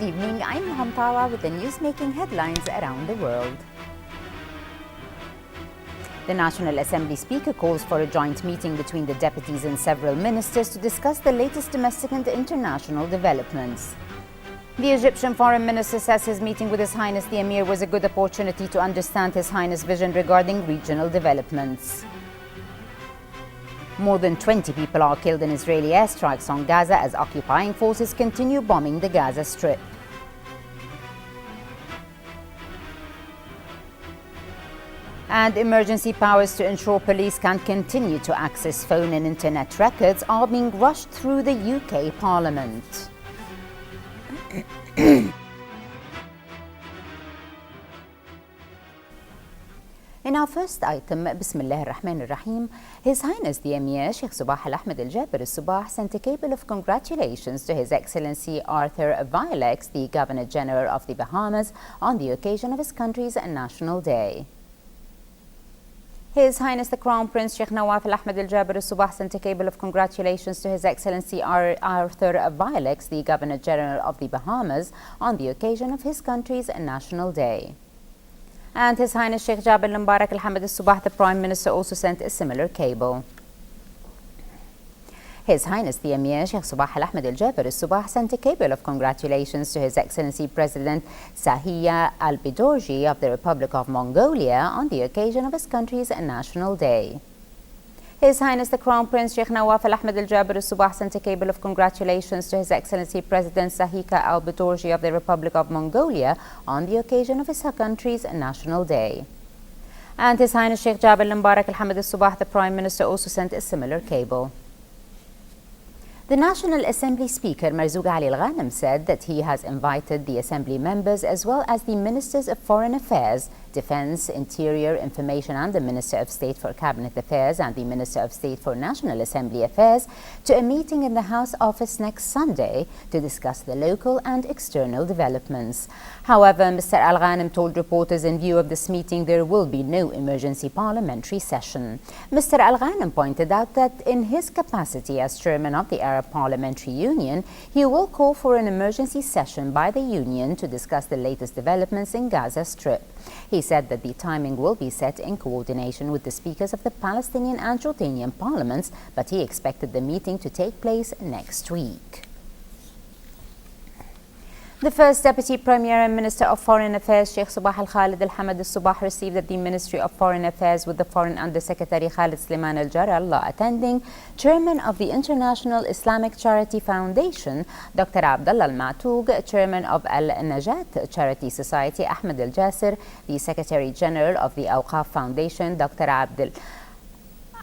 evening, I'm Hamtawa with the news-making headlines around the world. The National Assembly Speaker calls for a joint meeting between the deputies and several ministers to discuss the latest domestic and international developments. The Egyptian Foreign Minister says his meeting with His Highness the Emir was a good opportunity to understand His Highness' vision regarding regional developments. More than 20 people are killed in Israeli airstrikes on Gaza as occupying forces continue bombing the Gaza Strip. And emergency powers to ensure police can continue to access phone and internet records are being rushed through the UK Parliament. In our first item, Bismillah ar-Rahman ar-Rahim, His Highness the Emir Sheikh Sabah Al-Ahmed Al-Jaber Al-Sabah sent a cable of congratulations to His Excellency Arthur Vilex, the Governor General of the Bahamas, on the occasion of his country's National Day. His Highness the Crown Prince Sheikh Nawaf Al-Ahmed Al-Jaber Al-Sabah sent a cable of congratulations to His Excellency Arthur Vilex, the Governor General of the Bahamas, on the occasion of his country's National Day. And His Highness Sheikh Jabir Al-Mubarak Al-Hamad Al-Sabah, the Prime Minister, also sent a similar cable. His Highness the Emir Sheikh Sabah Al-Ahmed Al-Jaber Al-Sabah sent a cable of congratulations to His Excellency President Sahiya Al-Bidorji of the Republic of Mongolia on the occasion of his country's National Day. His Highness the Crown Prince Sheikh Nawaf Al-Ahmed Al-Jaber Al-Sabah sent a cable of congratulations to His Excellency President Sahiya Al-Bidorji of the Republic of Mongolia on the occasion of his country's National Day. And His Highness Sheikh Jabir Al-Mubarak Al-Hamad Al-Sabah, the Prime Minister, also sent a similar cable. The National Assembly Speaker Marzouk Ali Al-Ghanem said that he has invited the Assembly members as well as the Ministers of Foreign Affairs, Defense, Interior, Information and the Minister of State for Cabinet Affairs and the Minister of State for National Assembly Affairs to a meeting in the House office next Sunday to discuss the local and external developments. However, Mr. Al-Ghanem told reporters in view of this meeting there will be no emergency parliamentary session. Mr. Al-Ghanem pointed out that in his capacity as chairman of the Arab Parliamentary Union, he will call for an emergency session by the Union to discuss the latest developments in Gaza Strip. He said that the timing will be set in coordination with the speakers of the Palestinian and Jordanian parliaments, but he expected the meeting to take place next week. The First Deputy Premier and Minister of Foreign Affairs, Sheikh Sabah Al-Khalid Al-Hamad Al-Sabah, received at the Ministry of Foreign Affairs with the Foreign Under-Secretary Khalid Sliman Al-Jarallah attending, Chairman of the International Islamic Charity Foundation, Dr. Abdullah Al-Matoug, Chairman of Al-Najat Charity Society, Ahmed Al-Jasir, the Secretary General of the Awqaf Foundation, Dr.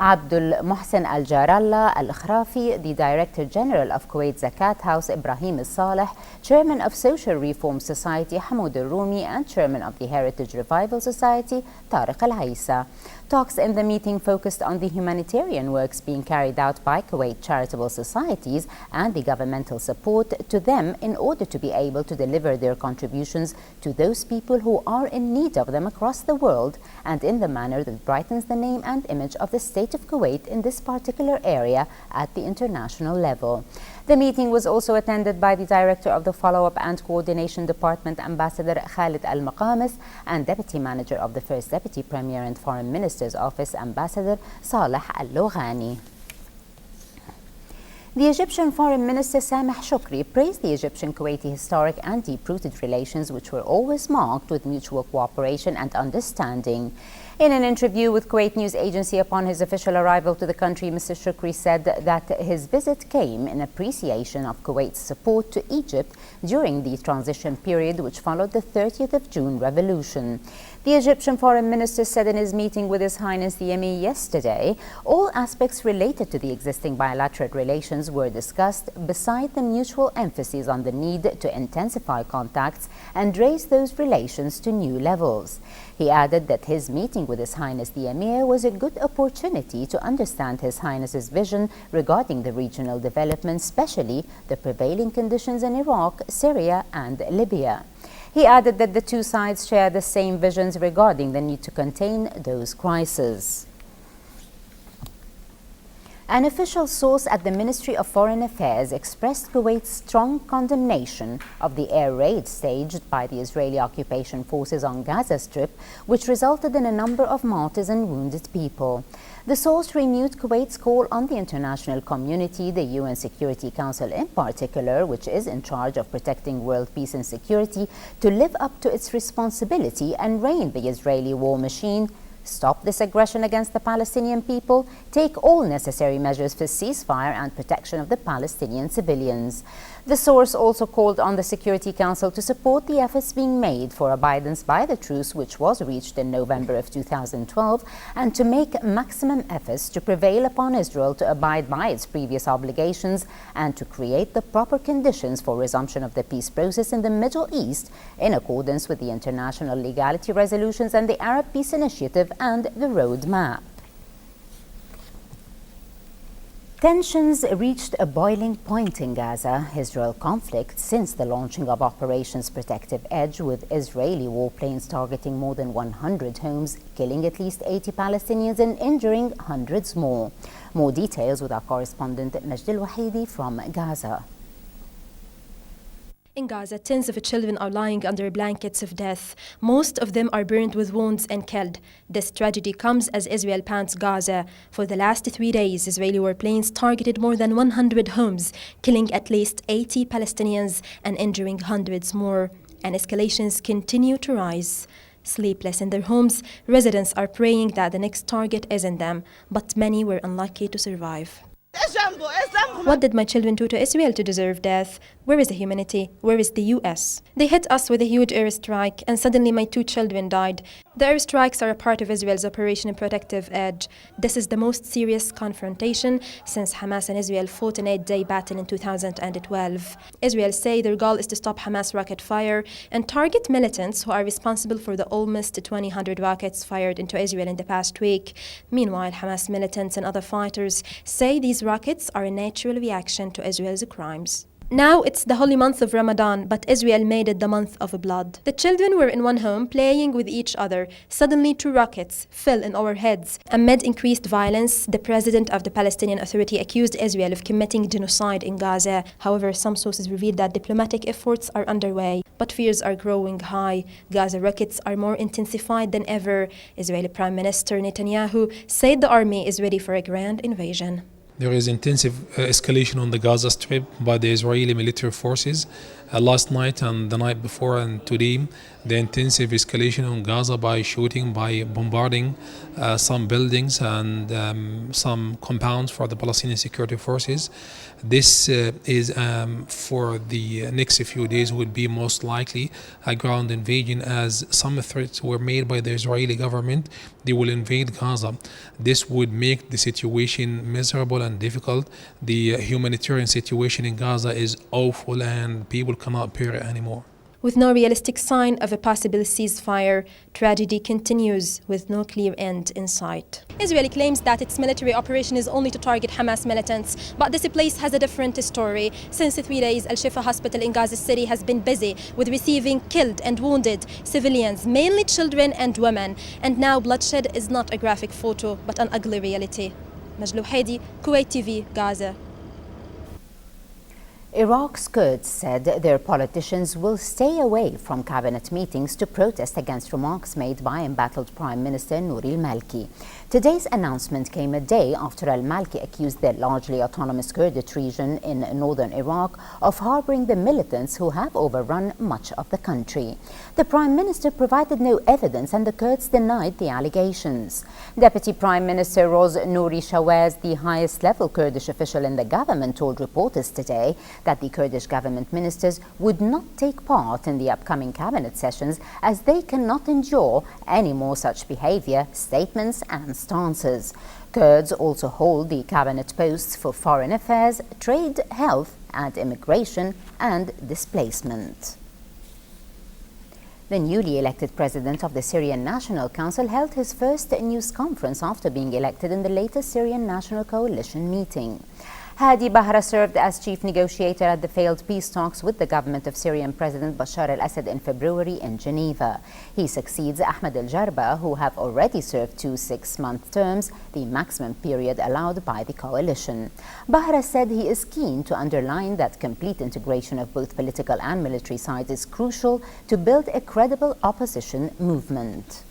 Abdul Mohsen Al-Jarallah Al-Khrafi, the Director General of Kuwait Zakat House, Ibrahim Al-Saleh, Chairman of Social Reform Society, Hamoud Al-Rumi, and Chairman of the Heritage Revival Society, Tariq Al-Haisa. Talks in the meeting focused on the humanitarian works being carried out by Kuwait charitable societies and the governmental support to them in order to be able to deliver their contributions to those people who are in need of them across the world and in the manner that brightens the name and image of the State of Kuwait in this particular area at the international level. The meeting was also attended by the Director of the Follow-up and Coordination Department, Ambassador Khalid Al-Maqamis, and Deputy Manager of the First Deputy Premier and Foreign Minister's Office, Ambassador Saleh Al-Loghani. The Egyptian Foreign Minister Sameh Shukri praised the Egyptian-Kuwaiti historic and deep-rooted relations, which were always marked with mutual cooperation and understanding. In an interview with Kuwait News Agency upon his official arrival to the country, Mr. Shukri said that his visit came in appreciation of Kuwait's support to Egypt during the transition period which followed the 30th of June revolution. The Egyptian Foreign Minister said in his meeting with His Highness the Emir yesterday, all aspects related to the existing bilateral relations were discussed, beside the mutual emphasis on the need to intensify contacts and raise those relations to new levels. He added that his meeting with His Highness the Emir was a good opportunity to understand His Highness's vision regarding the regional development, especially the prevailing conditions in Iraq, Syria and Libya. He added that the two sides share the same visions regarding the need to contain those crises. An official source at the Ministry of Foreign Affairs expressed Kuwait's strong condemnation of the air raid staged by the Israeli occupation forces on Gaza Strip, which resulted in a number of martyrs and wounded people. The source renewed Kuwait's call on the international community, the UN Security Council in particular, which is in charge of protecting world peace and security, to live up to its responsibility and rein the Israeli war machine, stop this aggression against the Palestinian people, take all necessary measures for ceasefire and protection of the Palestinian civilians. The source also called on the Security Council to support the efforts being made for abidance by the truce which was reached in November of 2012 and to make maximum efforts to prevail upon Israel to abide by its previous obligations and to create the proper conditions for resumption of the peace process in the Middle East in accordance with the international legality resolutions and the Arab Peace Initiative and the roadmap. Tensions reached a boiling point in Gaza. Israel conflict since the launching of Operations Protective Edge, with Israeli warplanes targeting more than 100 homes, killing at least 80 Palestinians and injuring hundreds more. More details with our correspondent Majd al-Wahidi from Gaza. In Gaza, tens of children are lying under blankets of death. Most of them are burned with wounds and killed. This tragedy comes as Israel pounds Gaza. For the last 3 days, Israeli warplanes targeted more than 100 homes, killing at least 80 Palestinians and injuring hundreds more. And escalations continue to rise. Sleepless in their homes, residents are praying that the next target isn't them, but many were unlucky to survive. What did my children do to Israel to deserve death? Where is the humanity? Where is the US? They hit us with a huge airstrike, and suddenly my 2 children died. The airstrikes are a part of Israel's Operation Protective Edge. This is the most serious confrontation since Hamas and Israel fought an 8-day battle in 2012. Israel say their goal is to stop Hamas rocket fire and target militants who are responsible for the almost 200 rockets fired into Israel in the past week. Meanwhile, Hamas militants and other fighters say these rockets are a natural reaction to Israel's crimes. Now it's the holy month of Ramadan, but Israel made it the month of blood. The children were in one home playing with each other. Suddenly 2 rockets fell in our heads. Amid increased violence, the president of the Palestinian Authority accused Israel of committing genocide in Gaza. However, some sources revealed that diplomatic efforts are underway, but fears are growing high. Gaza rockets are more intensified than ever. Israeli Prime Minister Netanyahu said the army is ready for a grand invasion. There is intensive escalation on the Gaza Strip by the Israeli military forces. Last night and the night before and today, the intensive escalation on Gaza by shooting, by bombarding some buildings and some compounds for the Palestinian security forces. This is for the next few days would be most likely a ground invasion, as some threats were made by the Israeli government. They will invade Gaza. This would make the situation miserable and difficult. The humanitarian situation in Gaza is awful and people cannot bear it anymore. With no realistic sign of a possible ceasefire, tragedy continues with no clear end in sight. Israel claims that its military operation is only to target Hamas militants, but this place has a different story. Since 3 days, Al-Shifa hospital in Gaza City has been busy with receiving killed and wounded civilians, mainly children and women. And now bloodshed is not a graphic photo, but an ugly reality. Majd al-Wahidi, Kuwait TV, Gaza. Iraq's Kurds said their politicians will stay away from cabinet meetings to protest against remarks made by embattled Prime Minister Nouri al-Maliki. Today's announcement came a day after al-Maliki accused the largely autonomous Kurdish region in northern Iraq of harboring the militants who have overrun much of the country. The Prime Minister provided no evidence and the Kurds denied the allegations. Deputy Prime Minister Roz Nouri Shawaz, the highest level Kurdish official in the government, told reporters today that the Kurdish government ministers would not take part in the upcoming cabinet sessions as they cannot endure any more such behavior, statements and stances. Kurds also hold the cabinet posts for foreign affairs, trade, health and immigration and displacement. The newly elected president of the Syrian National Council held his first news conference after being elected in the latest Syrian National Coalition meeting. Hadi Bahra served as chief negotiator at the failed peace talks with the government of Syrian President Bashar al-Assad in February in Geneva. He succeeds Ahmed al-Jarba, who have already served 2 6-month terms, the maximum period allowed by the coalition. Bahra said he is keen to underline that complete integration of both political and military sides is crucial to build a credible opposition movement.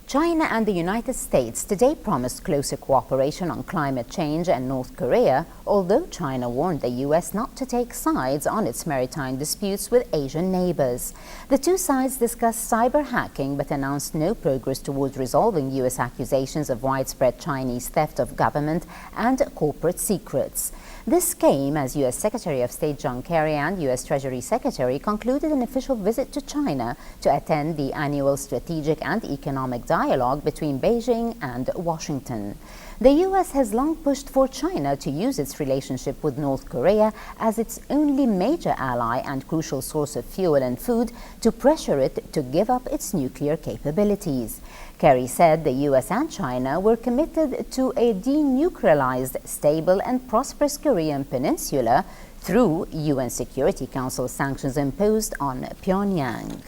China and the United States today promised closer cooperation on climate change and North Korea, although China warned the U.S. not to take sides on its maritime disputes with Asian neighbors. The two sides discussed cyber hacking but announced no progress towards resolving U.S. accusations of widespread Chinese theft of government and corporate secrets. This came as U.S. Secretary of State John Kerry and U.S. Treasury Secretary concluded an official visit to China to attend the annual strategic and economic dialogue between Beijing and Washington. The U.S. has long pushed for China to use its relationship with North Korea as its only major ally and crucial source of fuel and food to pressure it to give up its nuclear capabilities. Kerry said the U.S. and China were committed to a denuclearized, stable and prosperous Korean peninsula through UN Security Council sanctions imposed on Pyongyang.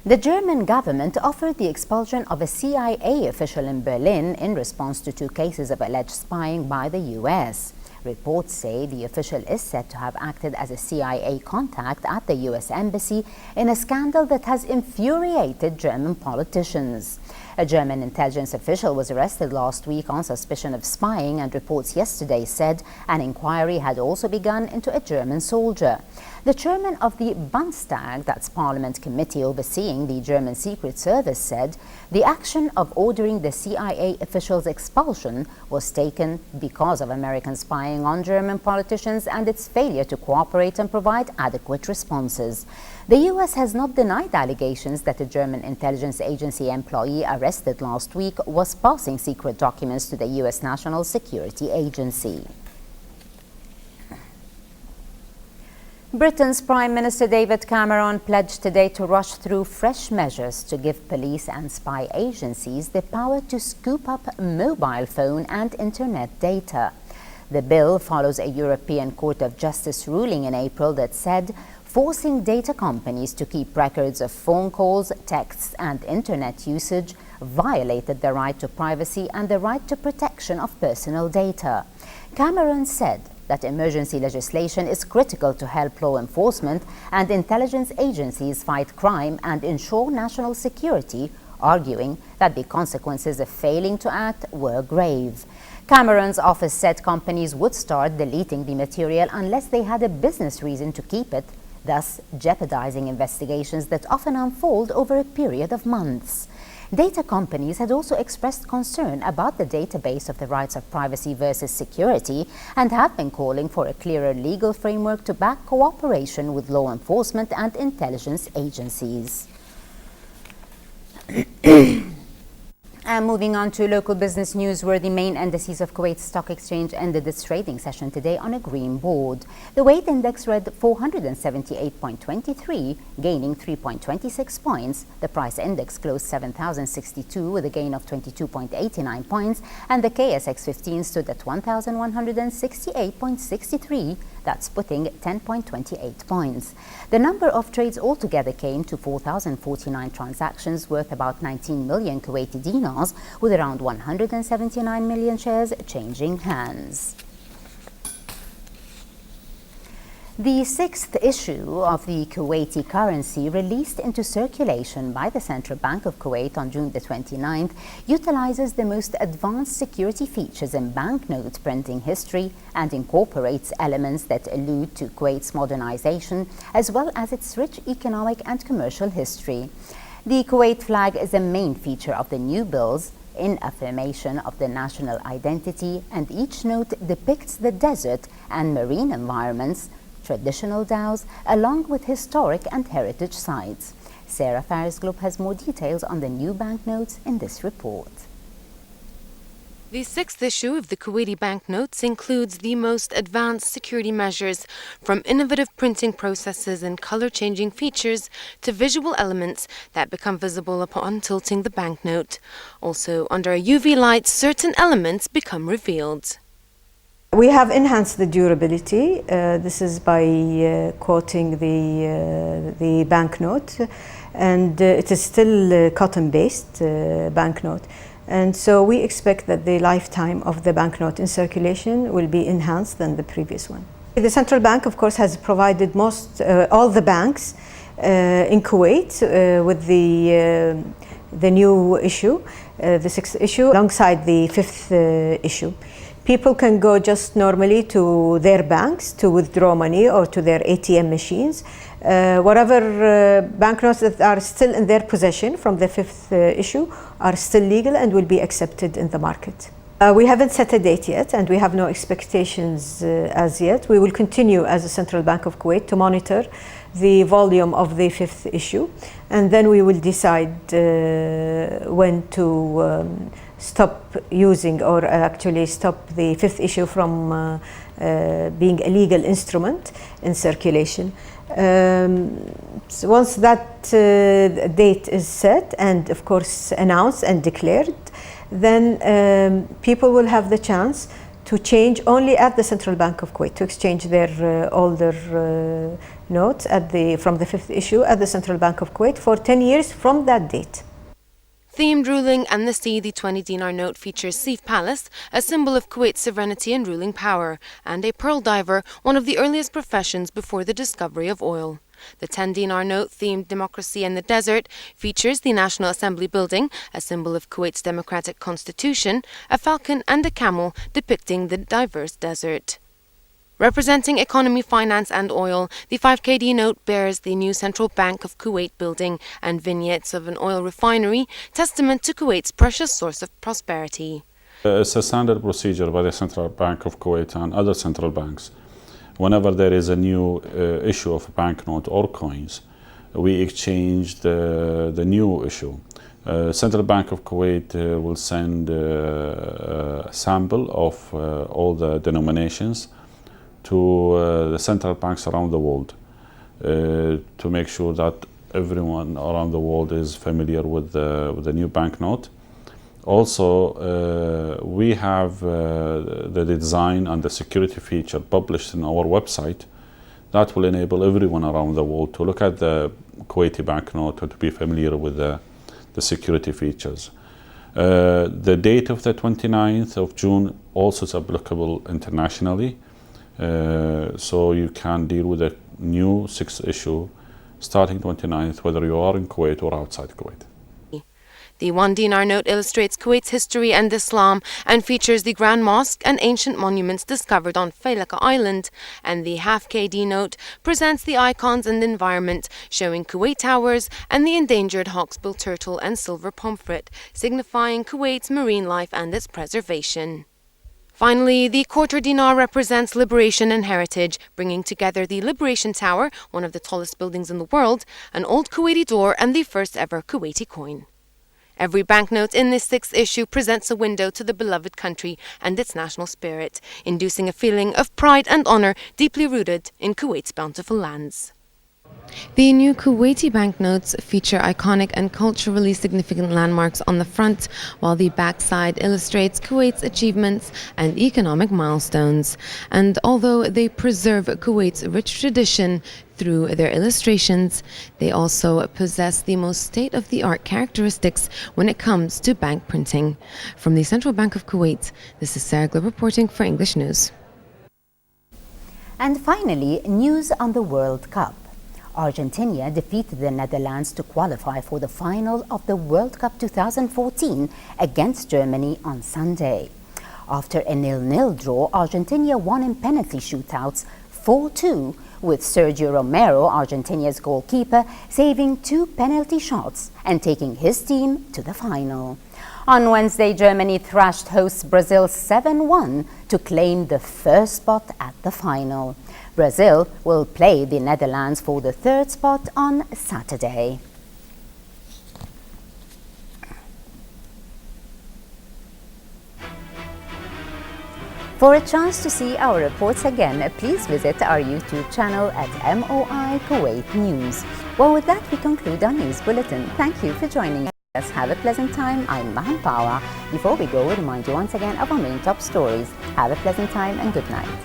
The German government offered the expulsion of a CIA official in Berlin in response to 2 cases of alleged spying by the U.S. Reports say the official is said to have acted as a CIA contact at the U.S. Embassy in a scandal that has infuriated German politicians. A German intelligence official was arrested last week on suspicion of spying, and reports yesterday said an inquiry had also begun into a German soldier. The chairman of the Bundestag, that's Parliament committee overseeing the German Secret Service, said the action of ordering the CIA official's expulsion was taken because of American spying on German politicians and its failure to cooperate and provide adequate responses. The U.S. has not denied allegations that a German intelligence agency employee arrested last week was passing secret documents to the U.S. National Security Agency. Britain's Prime Minister David Cameron pledged today to rush through fresh measures to give police and spy agencies the power to scoop up mobile phone and internet data. The bill follows a European Court of Justice ruling in April that said forcing data companies to keep records of phone calls, texts and internet usage violated the right to privacy and the right to protection of personal data. Cameron said that emergency legislation is critical to help law enforcement and intelligence agencies fight crime and ensure national security, arguing that the consequences of failing to act were grave. Cameron's office said companies would start deleting the material unless they had a business reason to keep it, thus jeopardizing investigations that often unfold over a period of months. Data companies had also expressed concern about the database of the rights of privacy versus security and have been calling for a clearer legal framework to back cooperation with law enforcement and intelligence agencies. And moving on to local business news, where the main indices of Kuwait Stock Exchange ended its trading session today on a green board. The weight index read 478.23, gaining 3.26 points. The price index closed 7,062 with a gain of 22.89 points, and the KSX 15 stood at 1,168.63. That's putting 10.28 points. The number of trades altogether came to 4,049 transactions worth about 19 million Kuwaiti dinars, with around 179 million shares changing hands. The 6th issue of the Kuwaiti currency, released into circulation by the Central Bank of Kuwait on June the 29th, utilizes the most advanced security features in banknote printing history and incorporates elements that allude to Kuwait's modernization as well as its rich economic and commercial history. The Kuwait flag is a main feature of the new bills in affirmation of the national identity, and each note depicts the desert and marine environments, traditional dhows, along with historic and heritage sites. Sarah Faris Globe has more details on the new banknotes in this report. The sixth issue of the Kuwaiti banknotes includes the most advanced security measures, from innovative printing processes and color-changing features to visual elements that become visible upon tilting the banknote. Also, under a UV light, certain elements become revealed. We have enhanced the durability. This is by coating the banknote, and it is still cotton-based banknote. And so we expect that the lifetime of the banknote in circulation will be enhanced than the previous one. The central bank, of course, has provided all the banks in Kuwait with the new issue, the sixth issue, alongside the fifth issue. People can go just normally to their banks to withdraw money or to their ATM machines. Whatever banknotes that are still in their possession from the fifth issue are still legal and will be accepted in the market. We haven't set a date yet, and we have no expectations as yet. We will continue as the Central Bank of Kuwait to monitor the volume of the fifth issue, and then we will decide when to stop using, or actually stop the fifth issue from being a legal instrument in circulation. So once that date is set and of course announced and declared, then people will have the chance to change only at the Central Bank of Kuwait, to exchange their older notes from the fifth issue at the Central Bank of Kuwait for 10 years from that date. Themed ruling amnesty, the 20 dinar note features Seif Palace, a symbol of Kuwait's sovereignty and ruling power, and a pearl diver, one of the earliest professions before the discovery of oil. The 10 dinar note, themed democracy and the desert, features the National Assembly building, a symbol of Kuwait's democratic constitution, a falcon and a camel depicting the diverse desert. Representing economy, finance and oil, the 5KD note bears the new Central Bank of Kuwait building and vignettes of an oil refinery, testament to Kuwait's precious source of prosperity. It's a standard procedure by the Central Bank of Kuwait and other central banks. Whenever there is a new issue of a banknote or coins, we exchange the new issue. Central Bank of Kuwait will send a sample of all the denominations to the central banks around the world to make sure that everyone around the world is familiar with the new banknote. Also, we have the design and the security feature published in our website that will enable everyone around the world to look at the Kuwaiti banknote and to be familiar with the security features. The date of the 29th of June also is applicable internationally. So you can deal with the new sixth issue starting 29th, whether you are in Kuwait or outside Kuwait. The 1 dinar note illustrates Kuwait's history and Islam and features the Grand Mosque and ancient monuments discovered on Failaka Island, and the half KD note presents the icons and environment, showing Kuwait Towers and the endangered hawksbill turtle and silver pomfret, signifying Kuwait's marine life and its preservation. Finally, the quarter dinar represents liberation and heritage, bringing together the Liberation Tower, one of the tallest buildings in the world, an old Kuwaiti door and the first ever Kuwaiti coin. Every banknote in this sixth issue presents a window to the beloved country and its national spirit, inducing a feeling of pride and honor deeply rooted in Kuwait's bountiful lands. The new Kuwaiti banknotes feature iconic and culturally significant landmarks on the front, while the backside illustrates Kuwait's achievements and economic milestones. And although they preserve Kuwait's rich tradition through their illustrations, they also possess the most state-of-the-art characteristics when it comes to bank printing. From the Central Bank of Kuwait, this is Sarah Globe reporting for English News. And finally, news on the World Cup. Argentina defeated the Netherlands to qualify for the final of the World Cup 2014 against Germany on Sunday. After a 0-0 draw, Argentina won in penalty shootouts 4-2, with Sergio Romero, Argentina's goalkeeper, saving 2 penalty shots and taking his team to the final. On Wednesday, Germany thrashed hosts Brazil 7-1 to claim the first spot at the final. Brazil will play the Netherlands for the third spot on Saturday. For a chance to see our reports again, please visit our YouTube channel at MOI Kuwait News. Well, with that, we conclude our news bulletin. Thank you for joining us. Have a pleasant time. I'm Maham Pawa. Before we go, we remind you once again of our main top stories. Have a pleasant time and good night.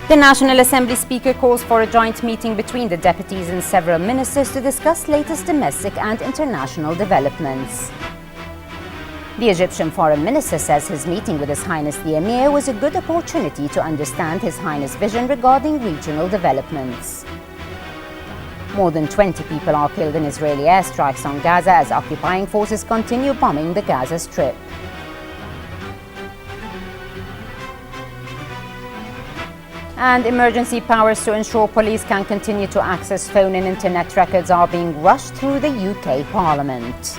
The National Assembly Speaker calls for a joint meeting between the deputies and several ministers to discuss latest domestic and international developments. The Egyptian Foreign Minister says his meeting with His Highness the Emir was a good opportunity to understand His Highness' vision regarding regional developments. More than 20 people are killed in Israeli airstrikes on Gaza as occupying forces continue bombing the Gaza Strip. And emergency powers to ensure police can continue to access phone and internet records are being rushed through the UK Parliament.